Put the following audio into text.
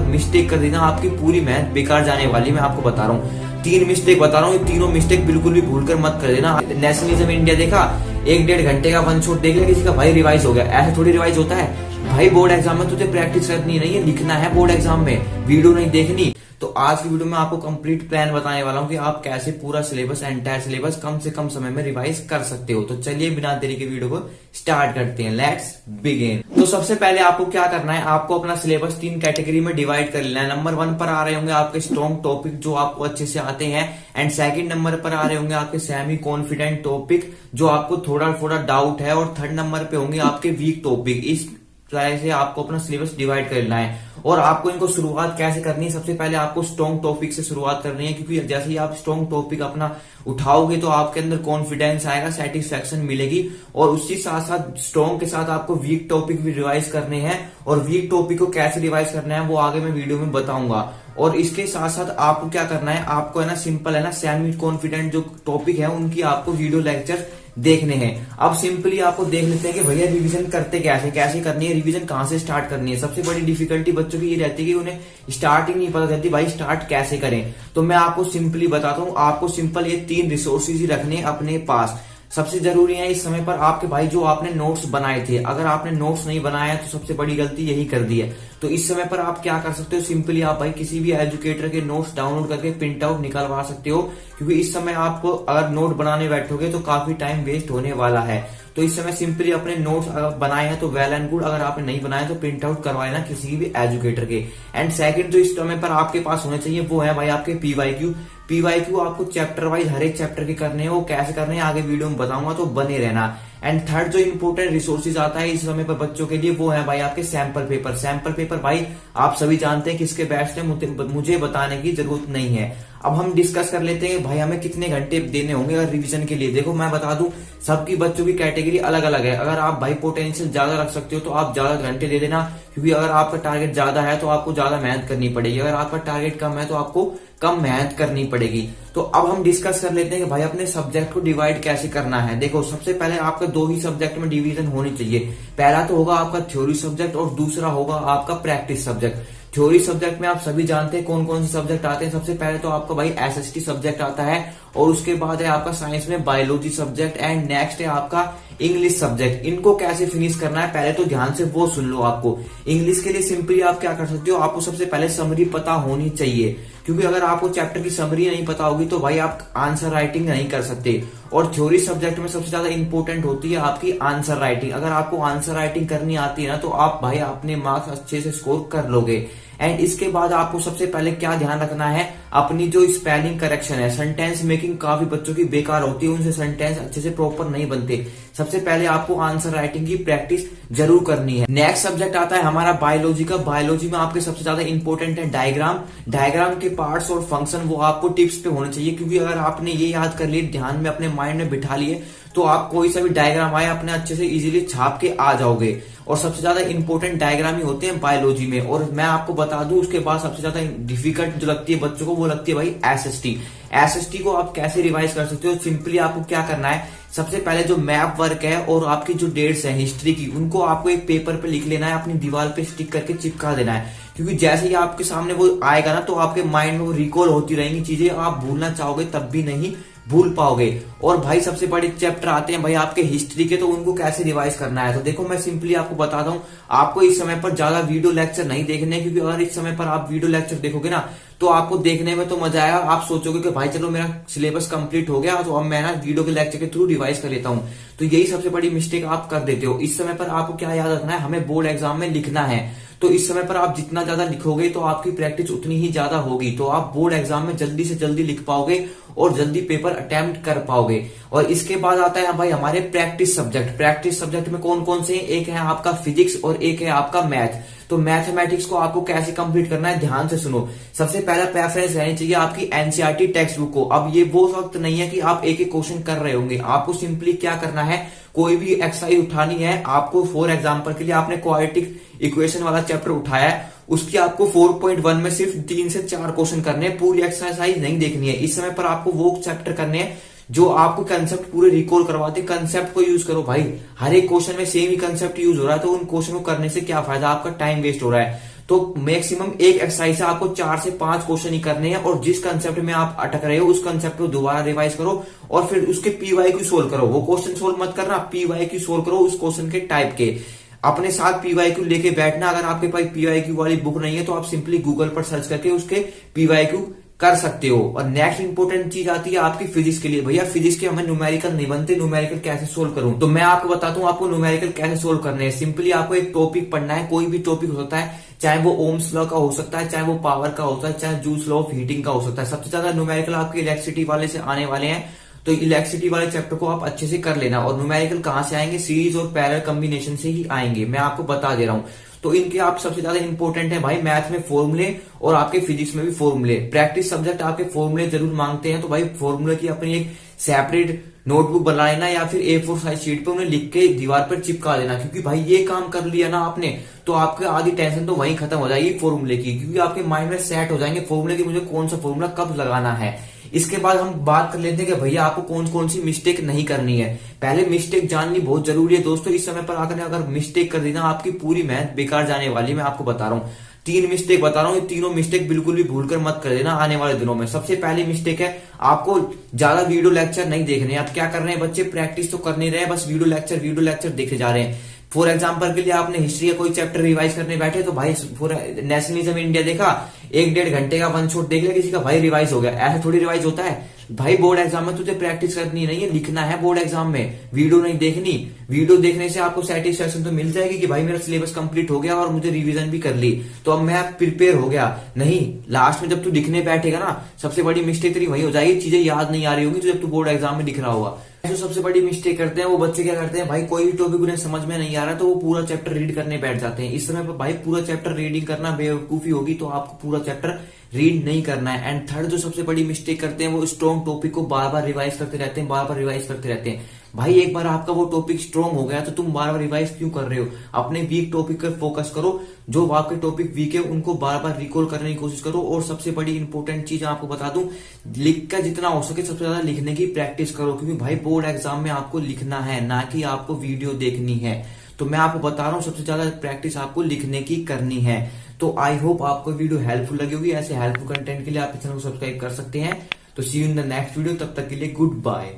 Mistake कर दी ना, आपकी पूरी मेहनत बेकार जाने वाली। मैं आपको बता रहा हूँ 3 मिस्टेक बता रहा हूँ, ये तीनों मिस्टेक बिल्कुल भी भूल कर मत कर देना। नेशनलिज्म इंडिया देखा, 1-1.5 घंटे का वन शॉट देख लिया किसी का, भाई रिवाइज हो गया। ऐसे थोड़ी रिवाइज होता है भाई, बोर्ड एग्जाम में तुझे प्रैक्टिस करनी नहीं है, लिखना है बोर्ड एग्जाम में, वीडियो नहीं देखनी। तो आज की वीडियो में आपको कंप्लीट प्लान बताने वाला हूं कि आप कैसे पूरा सिलेबस, एंटायर सिलेबस कम से कम समय में रिवाइज कर सकते हो। तो चलिए बिना देरी के वीडियो को स्टार्ट करते हैं, लेट्स बिगिन। तो सबसे पहले आपको क्या करना है, आपको अपना सिलेबस 3 कैटेगरी में डिवाइड कर लेना है। नंबर 1 पर आ रहे होंगे आपके स्ट्रॉन्ग टॉपिक जो आपको अच्छे से आते हैं, एंड सेकंड नंबर पर आ रहे होंगे आपके सेमी कॉन्फिडेंट टॉपिक जो आपको थोड़ा थोड़ा डाउट है, और थर्ड नंबर पे होंगे आपके वीक टॉपिक। इस तरह से आपको अपना सिलेबस डिवाइड कर लेना है। और आपको इनको शुरुआत कैसे करनी है, सबसे पहले आपको स्ट्रॉन्ग टॉपिक से शुरुआत करनी है, क्योंकि जैसे ही आप स्ट्रॉन्ग टॉपिक अपना उठाओगे तो आपके अंदर कॉन्फिडेंस आएगा, सेटिस्फेक्शन मिलेगी। और उसी साथ साथ स्ट्रॉन्ग के साथ आपको वीक टॉपिक भी रिवाइज करने हैं, और वीक टॉपिक को कैसे रिवाइज करना है वो आगे मैं वीडियो में बताऊंगा। और इसके साथ साथ आपको क्या करना है, आपको है ना सिंपल है ना सेमी कॉन्फिडेंट जो टॉपिक है उनकी आपको वीडियो लेक्चर देखने हैं। अब सिंपली आपको देख लेते हैं कि भैया रिवीजन करते कैसे करनी है, रिवीजन कहां से स्टार्ट करनी है। सबसे बड़ी डिफिकल्टी बच्चों की ये रहती है कि उन्हें स्टार्ट ही नहीं पता रहती, भाई स्टार्ट कैसे करें। तो मैं आपको सिंपली बताता हूं, आपको सिंपल ये 3 रिसोर्सेज ही रखने अपने पास। सबसे जरूरी है इस समय पर आपके भाई जो आपने नोट्स बनाए थे, अगर आपने नोट्स नहीं बनाया तो सबसे बड़ी गलती यही कर दी है। तो इस समय पर आप क्या कर सकते हो, सिंपली आप भाई किसी भी एजुकेटर के नोट्स डाउनलोड करके प्रिंट आउट निकलवा सकते हो, क्योंकि इस समय आपको अगर नोट बनाने बैठोगे तो काफी टाइम वेस्ट होने वाला है। तो इस समय सिंपली अपने नोट्स अगर बनाए हैं तो वेल एंड गुड, अगर आपने नहीं बनाया तो प्रिंट आउट करवाए ना किसी भी एजुकेटर के। एंड सेकंड जो इस समय पर आपके पास होने चाहिए वो है भाई आपके पीवाईक्यू आपको चैप्टर वाइज हर एक चैप्टर के करने हैं, वो कैसे करने हैं आगे वीडियो में बताऊंगा, तो बने रहना। एंड थर्ड जो इंपोर्टेंट रिसोर्सेज आता है इस समय पर बच्चों के लिए वो है भाई आपके सैंपल पेपर भाई आप सभी जानते हैं किसके बेस्ट है, मुझे बताने की जरूरत नहीं है। अब हम डिस्कस कर लेते हैं भाई हमें कितने घंटे देने होंगे अगर रिवीजन के लिए। देखो मैं बता दूं सबकी बच्चों की कैटेगरी अलग अलग है। अगर आप भाई पोटेंशियल ज्यादा रख सकते हो तो आप ज्यादा घंटे दे देना, क्योंकि अगर आपका टारगेट ज्यादा है तो आपको ज्यादा मेहनत करनी पड़ेगी, अगर आपका टारगेट कम है तो आपको कम मेहनत करनी पड़ेगी। तो अब हम डिस्कस कर लेते हैं कि भाई अपने सब्जेक्ट को डिवाइड कैसे करना है। देखो सबसे पहले आपका 2 ही सब्जेक्ट में डिवीजन होनी चाहिए। पहला तो होगा आपका थ्योरी सब्जेक्ट और दूसरा होगा आपका प्रैक्टिस सब्जेक्ट। थ्योरी सब्जेक्ट में आप सभी जानते हैं कौन कौन से सब्जेक्ट आते हैं। सबसे पहले तो आपका भाई एसएसटी सब्जेक्ट आता है, और उसके बाद है आपका साइंस में बायोलॉजी सब्जेक्ट, एंड नेक्स्ट है आपका इंग्लिश सब्जेक्ट। इनको कैसे फिनिश करना है पहले तो ध्यान से वो सुन लो। आपको इंग्लिश के लिए सिंपली आप क्या कर सकते हो, आपको सबसे पहले समरी पता होनी चाहिए, क्योंकि अगर आपको चैप्टर की समरी नहीं पता होगी तो भाई आप आंसर राइटिंग नहीं कर सकते। और थ्योरी सब्जेक्ट में सबसे ज्यादा इंपॉर्टेंट होती है आपकी आंसर राइटिंग। अगर आपको आंसर राइटिंग करनी आती है ना तो आप भाई अपने मार्क्स अच्छे से स्कोर कर लोगे। एंड इसके बाद आपको सबसे पहले क्या ध्यान रखना है, अपनी जो स्पेलिंग करेक्शन है, सेंटेंस मेकिंग काफी बच्चों की बेकार होती है, उनसे सेंटेंस अच्छे से प्रॉपर नहीं बनते। सबसे पहले आपको आंसर राइटिंग की प्रैक्टिस जरूर करनी है। नेक्स्ट सब्जेक्ट आता है हमारा बायोलॉजी का। बायोलॉजी में आपके सबसे ज्यादा इंपॉर्टेंट है डायग्राम के पार्ट्स और फंक्शन, वो आपको टिप्स पे होने चाहिए, क्योंकि अगर आपने ये याद कर लिए, ध्यान में अपने माइंड में बिठा लिए, तो आप कोई सा भी डायग्राम आए अपने अच्छे से इजीली छाप के आ जाओगे। और सबसे ज्यादा इंपॉर्टेंट डायग्राम ही होते हैं बायोलॉजी में। और मैं आपको बता दूं उसके बाद सबसे ज्यादा डिफिकल्ट जो लगती है बच्चों को वो लगती है भाई एसएसटी को आप कैसे रिवाइज कर सकते हो। सिंपली आपको क्या करना है, सबसे पहले जो मैप वर्क है और आपकी जो डेट्स है हिस्ट्री की, उनको आपको एक पेपर पे लिख लेना है, अपनी दीवार पे स्टिक करके चिपका देना है, क्योंकि जैसे ही आपके सामने वो आएगा ना तो आपके माइंड में वो रिकॉल होती रहेंगी चीजें, आप भूलना चाहोगे तब भी नहीं भूल पाओगे। और भाई सबसे बड़े चैप्टर आते हैं भाई आपके हिस्ट्री के, तो उनको कैसे रिवाइज करना है। तो देखो मैं सिंपली आपको बताता हूं, आपको इस समय पर ज्यादा वीडियो लेक्चर नहीं देखने, क्योंकि अगर इस समय पर आप वीडियो लेक्चर देखोगे ना तो आपको देखने में तो मजा आएगा, आप सोचोगे कि भाई चलो मेरा सिलेबस कंप्लीट हो गया तो अब मैं ना वीडियो के लेक्चर के थ्रू रिवाइज कर लेता हूं। तो यही सबसे बड़ी मिस्टेक आप कर देते हो। इस समय पर आपको क्या याद रखना है, हमें बोर्ड एग्जाम में लिखना है, तो इस समय पर आप जितना ज्यादा लिखोगे तो आपकी प्रैक्टिस उतनी ही ज्यादा होगी, तो आप बोर्ड एग्जाम में जल्दी से जल्दी लिख पाओगे और जल्दी पेपर अटेम्प्ट कर पाओगे। और इसके बाद आता है भाई हमारे प्रैक्टिस सब्जेक्ट में कौन कौन से, एक है आपका फिजिक्स और एक है आपका मैथ। तो मैथमेटिक्स को आपको कैसे कंप्लीट करना है ध्यान से सुनो। सबसे पहला प्रेफरेंस रहनी चाहिए आपकी एनसीईआरटी टेक्स्ट बुक को। अब ये वो वक्त नहीं है कि आप एक एक क्वेश्चन कर रहे होंगे, आपको सिंपली क्या करना है, कोई भी एक्सरसाइज उठानी है आपको। फॉर एग्जांपल के लिए आपने क्वाड्रेटिक इक्वेशन वाला चैप्टर उठाया है, उसकी आपको 4.1 में सिर्फ 3 से 4 क्वेश्चन करने हैं, पूरी एक्सरसाइज नहीं देखनी है। इस समय पर आपको वो चैप्टर करने हैं जो आपको कंसेप्ट पूरे रिकॉल करवाते, कंसेप्ट को यूज करो भाई। हर एक क्वेश्चन में सेम ही कंसेप्ट यूज हो रहा है, तो उन क्वेश्चन को करने से क्या फायदा, आपका टाइम वेस्ट हो रहा है। तो मैक्सिमम एक एक्सरसाइज से आपको 4 से 5 क्वेश्चन ही करने हैं, और जिस कंसेप्ट में आप अटक रहे हो उस कंसेप्ट को दोबारा रिवाइज करो और फिर उसके पीवाईक्यू सोल्व करो। वो क्वेश्चन सोल्व मत करना, पीवाईक्यू सोल्व करो उस क्वेश्चन के टाइप के। अपने साथ पीवाईक्यू लेके बैठना। अगर आपके पास पीवाईक्यू वाली बुक नहीं है तो आप सिंपली गूगल पर सर्च करके उसके पीवाईक्यू कर सकते हो। और नेक्स्ट इंपॉर्टेंट चीज आती है आपकी फिजिक्स के लिए। भैया फिजिक्स के हमें न्यूमेरिकल नहीं बनते, न्यूमेरिकल कैसे सोल्व करूं? तो मैं आपको बताता हूं आपको न्यूमेरिकल कैसे सोल्व करने हैं। सिंपली आपको एक टॉपिक पढ़ना है, कोई भी टॉपिक हो सकता है, चाहे वो ओम्स लॉ का हो सकता है, चाहे वो पावर का होता है, चाहे जूल्स लॉ ऑफ हीटिंग का हो सकता है। सबसे ज्यादा न्यूमेरिकल आपके इलेक्ट्रिसिटी वाले से आने वाले हैं, तो इलेक्ट्रिसिटी वाले चैप्टर को आप अच्छे से कर लेना। और न्यूमेरिकल कहां से आएंगे? सीरीज और पैरेलल कॉम्बिनेशन से ही आएंगे, मैं आपको बता दे रहा हूं। तो इनके आप सबसे ज्यादा इंपॉर्टेंट है भाई मैथ में फॉर्मूले, और आपके फिजिक्स में भी फॉर्मूले। प्रैक्टिस सब्जेक्ट आपके फॉर्मूले जरूर मांगते हैं, तो भाई फॉर्मूले की अपनी एक सेपरेट नोटबुक बना लेना, या फिर A4 साइज शीट पे उन्हें लिख के दीवार पर चिपका देना। क्योंकि भाई ये काम कर लिया ना आपने तो आपके आधी टेंशन तो वहीं खत्म हो जाएगी फॉर्मूले की, क्योंकि आपके माइंड में सेट हो जाएंगे फॉर्मूले की मुझे कौन सा फॉर्मूला कब लगाना है। इसके बाद हम बात कर लेते हैं कि भैया आपको कौन कौन सी मिस्टेक नहीं करनी है। पहले मिस्टेक जाननी बहुत जरूरी है दोस्तों। इस समय पर आकर अगर मिस्टेक कर दी ना आपकी पूरी मेहनत बेकार जाने वाली। मैं आपको बता रहा हूँ 3 मिस्टेक बता रहा हूँ, ये तीनों मिस्टेक बिल्कुल भी भूलकर मत कर देना आने वाले दिनों में। सबसे पहली मिस्टेक है आपको ज्यादा वीडियो लेक्चर नहीं देखने। आप क्या कर रहे हैं बच्चे, प्रैक्टिस तो कर नहीं रहे, बस वीडियो लेक्चर देखे जा रहे हैं। फॉर एग्जाम्पल के लिए आपने हिस्ट्री का कोई चैप्टर रिवाइज करने बैठे तो भाई नेशनलिज्म इंडिया देखा, 1-1.5 घंटे का वन शॉट देख लिया किसी का, भाई रिवाइज हो गया। ऐसे थोड़ी रिवाइज होता है भाई। बोर्ड एग्जाम में तुझे प्रैक्टिस करनी नहीं है, लिखना है बोर्ड एग्जाम में, वीडियो नहीं देखनी। वीडियो देखने से आपको सेटिस्फेक्शन तो मिल जाएगी कि भाई मेरा सिलेबस कंप्लीट हो गया और मुझे रिवीजन भी कर ली, तो अब मैं प्रिपेयर हो गया। नहीं, लास्ट में जब तू लिखने बैठेगा ना सबसे बड़ी मिस्टेक तेरी वही हो जाएगी, चीजें याद नहीं आ रही होगी तो जब तू बोर्ड एग्जाम में लिख रहा होगा। जो सबसे बड़ी मिस्टेक करते हैं वो बच्चे क्या करते हैं भाई, कोई भी टॉपिक उन्हें समझ में नहीं आ रहा तो वो पूरा चैप्टर रीड करने बैठ जाते हैं। इस समय पर भाई पूरा चैप्टर रीडिंग करना बेवकूफी होगी, तो आपको पूरा चैप्टर रीड नहीं करना है। एंड थर्ड जो सबसे बड़ी मिस्टेक करते हैं वो स्ट्रॉन्ग टॉपिक को बार बार रिवाइज करते रहते हैं, बार बार रिवाइज करते रहते हैं। भाई एक बार आपका वो टॉपिक स्ट्रॉन्ग हो गया तो तुम बार बार रिवाइज क्यों कर रहे हो? अपने वीक टॉपिक पर फोकस करो, जो आपके टॉपिक वीक है उनको बार बार रिकॉल करने की कोशिश करो। और सबसे बड़ी इंपॉर्टेंट चीज आपको बता दूं, लिख कर जितना हो सके सबसे ज्यादा लिखने की प्रैक्टिस करो, क्योंकि भाई बोर्ड एग्जाम में आपको लिखना है, ना कि आपको वीडियो देखनी है। तो मैं आपको बता रहा हूँ सबसे ज्यादा प्रैक्टिस आपको लिखने की करनी है। तो आई होप आपको वीडियो हेल्पफुल लगी होगी। ऐसे हेल्पफुल कंटेंट के लिए आप चैनल को सब्सक्राइब कर सकते हैं। तो see you in the next video, तब तक के लिए गुड बाय।